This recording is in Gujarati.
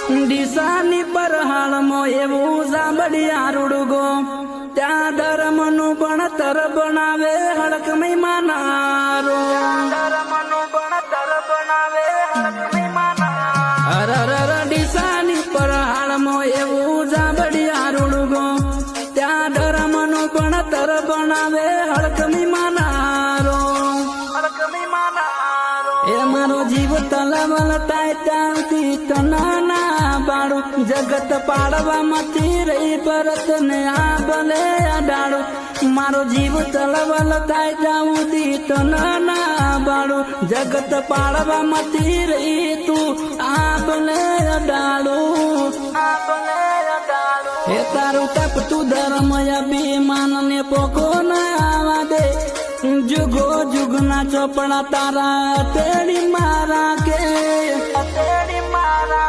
ડીસાની પરહાળમાં એવું સાંભળ્યા રૂડગો ત્યાં ધર્મનું ભણતર બનાવે હડકમી માનારો ધર્મનું ભણતર બનાવે હડકમી માનારો અરર ડીસાની પરહાળમાં એવું સાંભળ્યા રૂડગો ત્યાં ધર્મનું ભણતર બનાવે હડકમી માનારો હડકમી માનારો એ મારો જીવ તલવલ થાય ત્યાંથી તનાના બાળું જગત પાડવામાંથી રહી ભરત ને આ ભલે અડાડું મારો જીવ તલવલ થાય ત્યાંથી તનાના બાળું જગત પાડવામાંથી રહી તું આ ભલે અડાડું આ ભલે અડાડું એ તારું તપતું ધર્મ અભિમાન ને પોકો ના આવા દે जुगो जुगना चोपड़ा तारा तेरी मारा के तेरी मारा